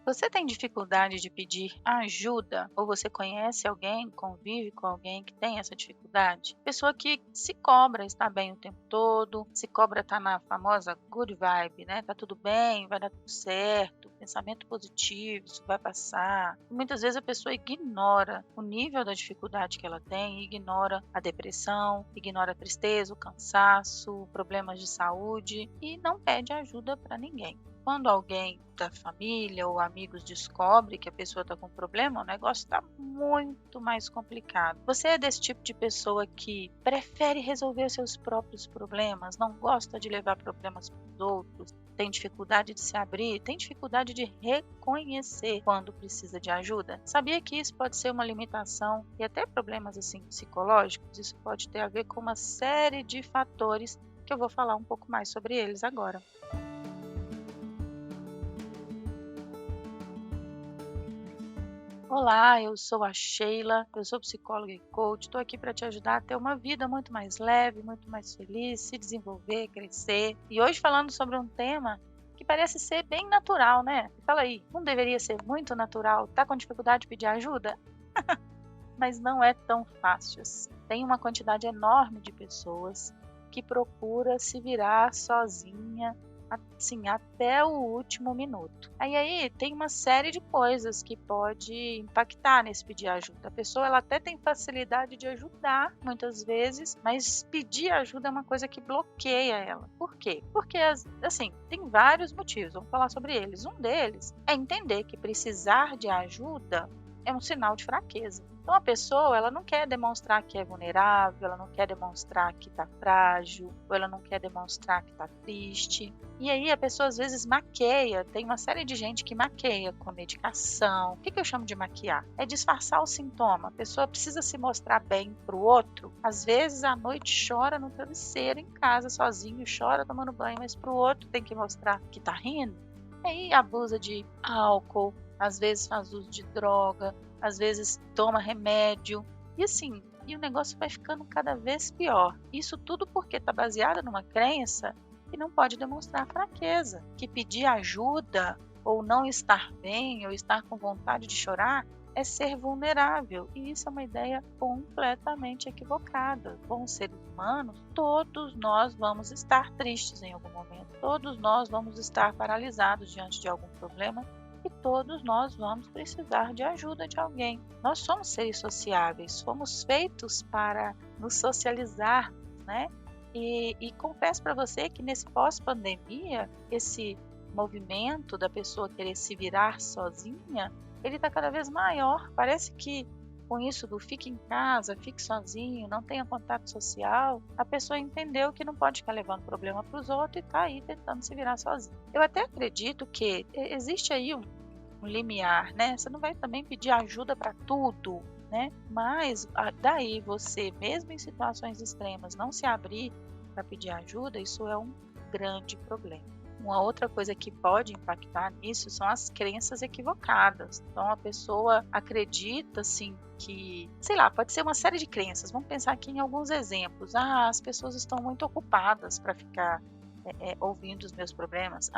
Você tem dificuldade de pedir ajuda? Ou você conhece alguém, convive com alguém que tem essa dificuldade? Pessoa que se cobra estar bem o tempo todo, se cobra estar na famosa good vibe, né? Tá tudo bem, vai dar tudo certo, pensamento positivo, isso vai passar. Muitas vezes a pessoa ignora o nível da dificuldade que ela tem, ignora a depressão, ignora a tristeza, o cansaço, problemas de saúde e não pede ajuda para ninguém. Quando alguém da família ou amigos descobre que a pessoa está com problema, o negócio está muito mais complicado. Você é desse tipo de pessoa que prefere resolver seus próprios problemas, não gosta de levar problemas para os outros, tem dificuldade de se abrir, tem dificuldade de reconhecer quando precisa de ajuda? Sabia que isso pode ser uma limitação e até problemas assim psicológicos? Isso pode ter a ver com uma série de fatores que eu vou falar um pouco mais sobre eles agora. Olá, eu sou a Sheila, eu sou psicóloga e coach, estou aqui para te ajudar a ter uma vida muito mais leve, muito mais feliz, se desenvolver, crescer. E hoje falando sobre um tema que parece ser bem natural, né? Fala aí, não deveria ser muito natural? Tá com dificuldade de pedir ajuda? Mas não é tão fácil assim. Tem uma quantidade enorme de pessoas que procura se virar sozinha, assim, até o último minuto. Aí tem uma série de coisas que pode impactar nesse pedir ajuda. A pessoa ela até tem facilidade de ajudar muitas vezes, mas pedir ajuda é uma coisa que bloqueia ela. Por quê? Porque assim, tem vários motivos, vamos falar sobre eles. Um deles é entender que precisar de ajuda é um sinal de fraqueza. Então a pessoa ela não quer demonstrar que é vulnerável, ela não quer demonstrar que está frágil, ou ela não quer demonstrar que está triste. E aí a pessoa às vezes maqueia, tem uma série de gente que maqueia com medicação. O que eu chamo de maquiar? É disfarçar o sintoma. A pessoa precisa se mostrar bem para o outro. Às vezes à noite chora no travesseiro em casa sozinho, chora tomando banho, mas para o outro tem que mostrar que está rindo. Aí abusa de álcool, às vezes faz uso de droga, às vezes toma remédio, e assim, e o negócio vai ficando cada vez pior. Isso tudo porque está baseado numa crença que não pode demonstrar fraqueza, que pedir ajuda, ou não estar bem, ou estar com vontade de chorar, é ser vulnerável, e isso é uma ideia completamente equivocada. Com os seres humanos, todos nós vamos estar tristes em algum momento, todos nós vamos estar paralisados diante de algum problema, e todos nós vamos precisar de ajuda de alguém. Nós somos seres sociáveis, fomos feitos para nos socializar, né? E confesso para você que nesse pós-pandemia, esse movimento da pessoa querer se virar sozinha, ele está cada vez maior. Parece que com isso do fique em casa, fique sozinho, não tenha contato social, a pessoa entendeu que não pode ficar levando problema para os outros e está aí tentando se virar sozinha. Eu até acredito que existe aí um limiar, né? Você não vai também pedir ajuda para tudo, né? Mas daí você, mesmo em situações extremas, não se abrir para pedir ajuda, isso é um grande problema. Uma outra coisa que pode impactar nisso são as crenças equivocadas. Então a pessoa acredita assim que, sei lá, pode ser uma série de crenças. Vamos pensar aqui em alguns exemplos. As pessoas estão muito ocupadas para ficar ouvindo os meus problemas.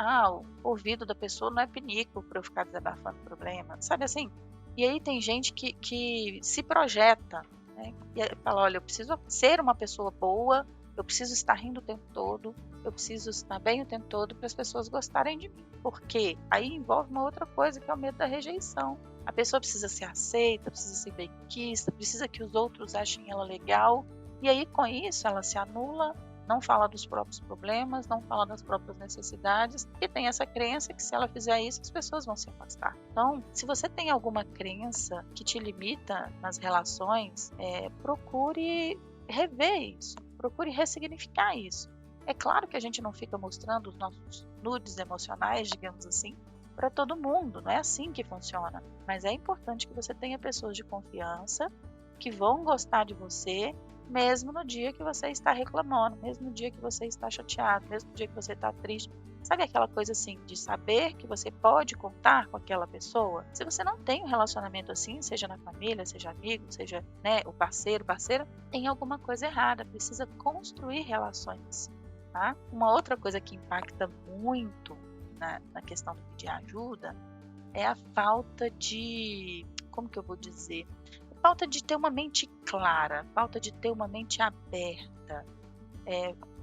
O ouvido da pessoa não é pinico para eu ficar desabafando problema, sabe assim? E aí tem gente que se projeta, né? E aí fala, olha, eu preciso ser uma pessoa boa, eu preciso estar rindo o tempo todo, eu preciso estar bem o tempo todo para as pessoas gostarem de mim. Porque aí envolve uma outra coisa, que é o medo da rejeição. A pessoa precisa ser aceita, precisa ser bem-quista, precisa que os outros achem ela legal. E aí com isso ela se anula, não fala dos próprios problemas, não fala das próprias necessidades, e tem essa crença que se ela fizer isso, as pessoas vão se afastar. Então, se você tem alguma crença que te limita nas relações, procure rever isso, procure ressignificar isso. É claro que a gente não fica mostrando os nossos nudes emocionais, digamos assim, para todo mundo, não é assim que funciona. Mas é importante que você tenha pessoas de confiança que vão gostar de você, mesmo no dia que você está reclamando, mesmo no dia que você está chateado, mesmo no dia que você está triste. Sabe aquela coisa assim, de saber que você pode contar com aquela pessoa? Se você não tem um relacionamento assim, seja na família, seja amigo, seja, né, o parceiro, parceira, tem alguma coisa errada, precisa construir relações, tá? Uma outra coisa que impacta muito na questão do pedir ajuda é a falta de, como que eu vou dizer? Falta de ter uma mente clara, falta de ter uma mente aberta.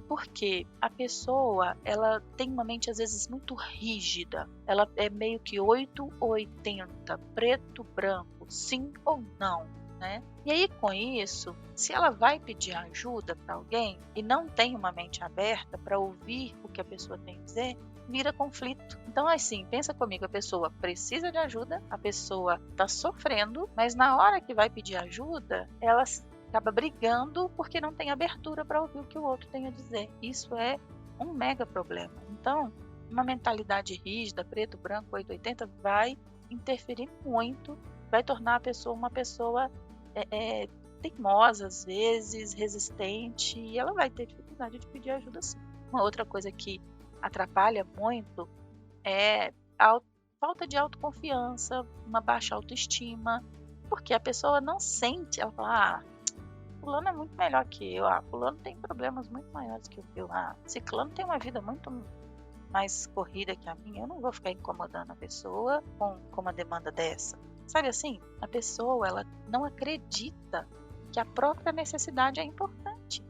Porque a pessoa, ela tem uma mente às vezes muito rígida, ela é meio que 8 ou 80, preto, branco, sim ou não, né? E aí com isso, se ela vai pedir ajuda para alguém e não tem uma mente aberta para ouvir o que a pessoa tem a dizer, vira conflito. Então assim, pensa comigo, a pessoa precisa de ajuda, a pessoa está sofrendo, mas na hora que vai pedir ajuda, ela acaba brigando porque não tem abertura para ouvir o que o outro tem a dizer. Isso é um mega problema. Então, uma mentalidade rígida, preto, branco, 880, vai interferir muito, vai tornar a pessoa uma pessoa teimosa, às vezes, resistente, e ela vai ter dificuldade de pedir ajuda sim. Uma outra coisa que atrapalha muito é a falta de autoconfiança, uma baixa autoestima, porque a pessoa não sente, ela fala, fulano é muito melhor que eu, fulano tem problemas muito maiores que eu, ciclano tem uma vida muito mais corrida que a minha, eu não vou ficar incomodando a pessoa com uma demanda dessa. Sabe assim, a pessoa, ela não acredita que a própria necessidade é importante.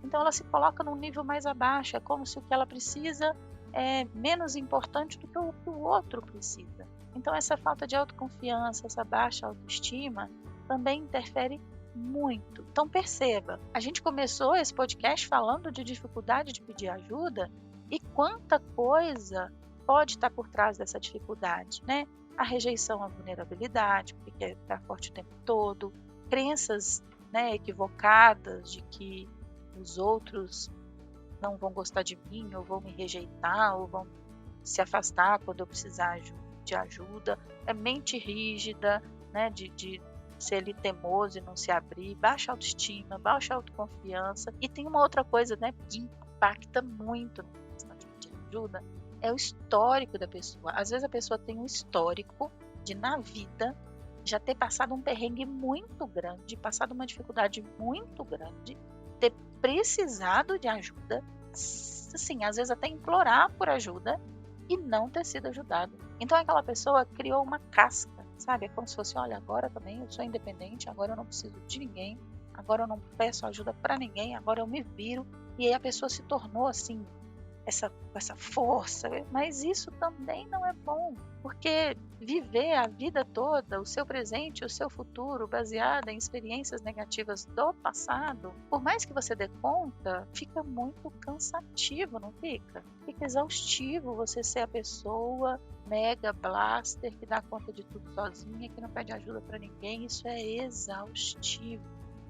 Então ela se coloca num nível mais abaixo, é como se o que ela precisa é menos importante do que o que o outro precisa. Então essa falta de autoconfiança, essa baixa autoestima também interfere muito. Então perceba, a gente começou esse podcast falando de dificuldade de pedir ajuda e quanta coisa pode estar por trás dessa dificuldade, né? A rejeição à vulnerabilidade, porque quer estar forte o tempo todo, crenças, né, equivocadas de que os outros não vão gostar de mim, ou vão me rejeitar, ou vão se afastar quando eu precisar de ajuda, é mente rígida, né, de ser ali teimoso e não se abrir, baixa autoestima, baixa autoconfiança. E tem uma outra coisa, né, que impacta muito na questão de pedir ajuda, é o histórico da pessoa. Às vezes a pessoa tem um histórico de, na vida, já ter passado um perrengue muito grande, passado uma dificuldade muito grande, ter precisado de ajuda, assim, às vezes até implorar por ajuda e não ter sido ajudado. Então aquela pessoa criou uma casca, sabe? É como se fosse, olha, agora também eu sou independente, agora eu não preciso de ninguém, agora eu não peço ajuda para ninguém, agora eu me viro. E aí a pessoa se tornou assim, essa força, mas isso também não é bom, porque viver a vida toda, o seu presente e o seu futuro baseada em experiências negativas do passado, por mais que você dê conta, fica muito cansativo, não fica? Fica exaustivo você ser a pessoa mega blaster que dá conta de tudo sozinha, que não pede ajuda para ninguém. Isso é exaustivo.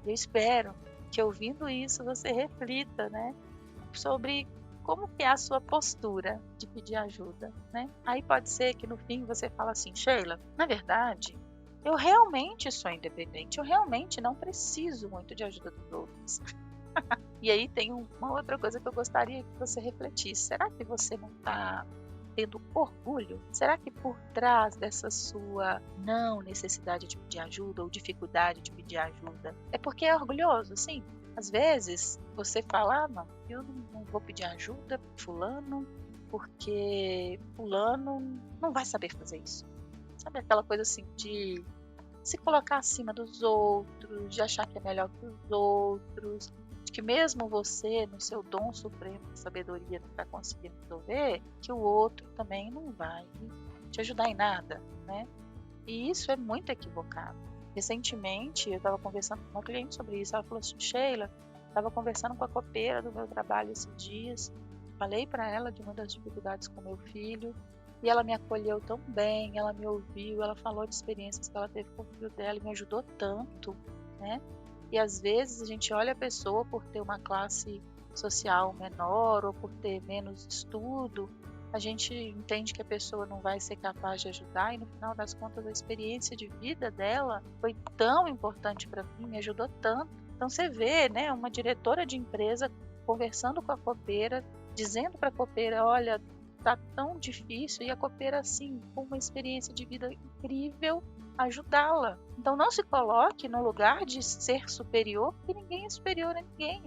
Eu espero que ouvindo isso você reflita, né, sobre como que é a sua postura de pedir ajuda, né? Aí pode ser que no fim você fala assim, Sheila, na verdade, eu realmente sou independente, eu realmente não preciso muito de ajuda dos outros. E aí tem uma outra coisa que eu gostaria que você refletisse. Será que você não está tendo orgulho? Será que por trás dessa sua não necessidade de pedir ajuda ou dificuldade de pedir ajuda é porque é orgulhoso, sim? Às vezes você fala, não, eu não vou pedir ajuda para fulano porque fulano não vai saber fazer isso. Sabe aquela coisa assim de se colocar acima dos outros, de achar que é melhor que os outros, de que mesmo você, no seu dom supremo de sabedoria, não está conseguindo resolver, que o outro também não vai te ajudar em nada, né? E isso é muito equivocado. Recentemente, eu estava conversando com uma cliente sobre isso. Ela falou assim, Sheila, estava conversando com a copeira do meu trabalho esses dias. Falei para ela de uma das dificuldades com meu filho. E ela me acolheu tão bem, ela me ouviu, ela falou de experiências que ela teve com o filho dela e me ajudou tanto, né? E às vezes a gente olha a pessoa por ter uma classe social menor ou por ter menos estudo, a gente entende que a pessoa não vai ser capaz de ajudar e no final das contas a experiência de vida dela foi tão importante para mim, me ajudou tanto. Então você vê, né, uma diretora de empresa conversando com a copeira, dizendo para a copeira, olha, tá tão difícil, e a copeira assim, com uma experiência de vida incrível, ajudá-la. Então não se coloque no lugar de ser superior, porque ninguém é superior a ninguém.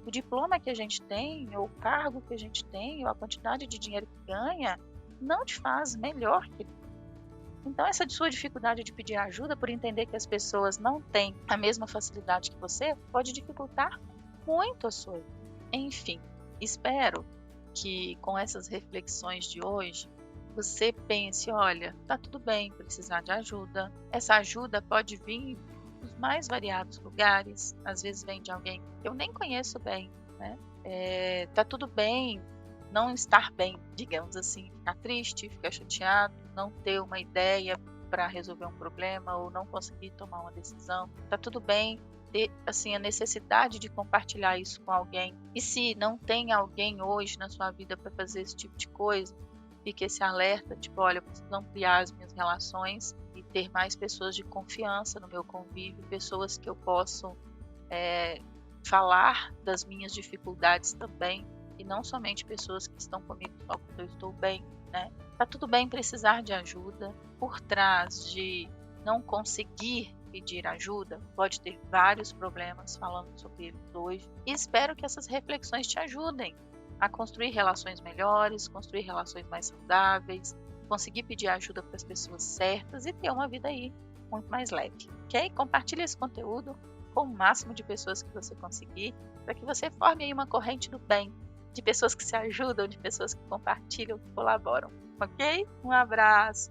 O diploma que a gente tem, ou o cargo que a gente tem, ou a quantidade de dinheiro que ganha, não te faz melhor que ninguém. Então, essa sua dificuldade de pedir ajuda por entender que as pessoas não têm a mesma facilidade que você, pode dificultar muito a sua vida. Enfim, espero que com essas reflexões de hoje, você pense, olha, tá tudo bem precisar de ajuda. Essa ajuda pode vir dos mais variados lugares, às vezes vem de alguém que eu nem conheço bem, né? Tá tudo bem não estar bem, digamos assim, ficar triste, ficar chateado, não ter uma ideia para resolver um problema ou não conseguir tomar uma decisão. Tá tudo bem ter assim a necessidade de compartilhar isso com alguém. E se não tem alguém hoje na sua vida para fazer esse tipo de coisa, fique esse alerta, tipo, olha, eu preciso ampliar as minhas relações e ter mais pessoas de confiança no meu convívio, pessoas que eu posso falar das minhas dificuldades também, e não somente pessoas que estão comigo só quando eu estou bem, né? Tá tudo bem precisar de ajuda. Por trás de não conseguir pedir ajuda, pode ter vários problemas, falando sobre eles hoje. E espero que essas reflexões te ajudem a construir relações melhores, construir relações mais saudáveis, conseguir pedir ajuda para as pessoas certas e ter uma vida aí muito mais leve, ok? Compartilhe esse conteúdo com o máximo de pessoas que você conseguir, para que você forme aí uma corrente do bem, de pessoas que se ajudam, de pessoas que compartilham, que colaboram, ok? Um abraço!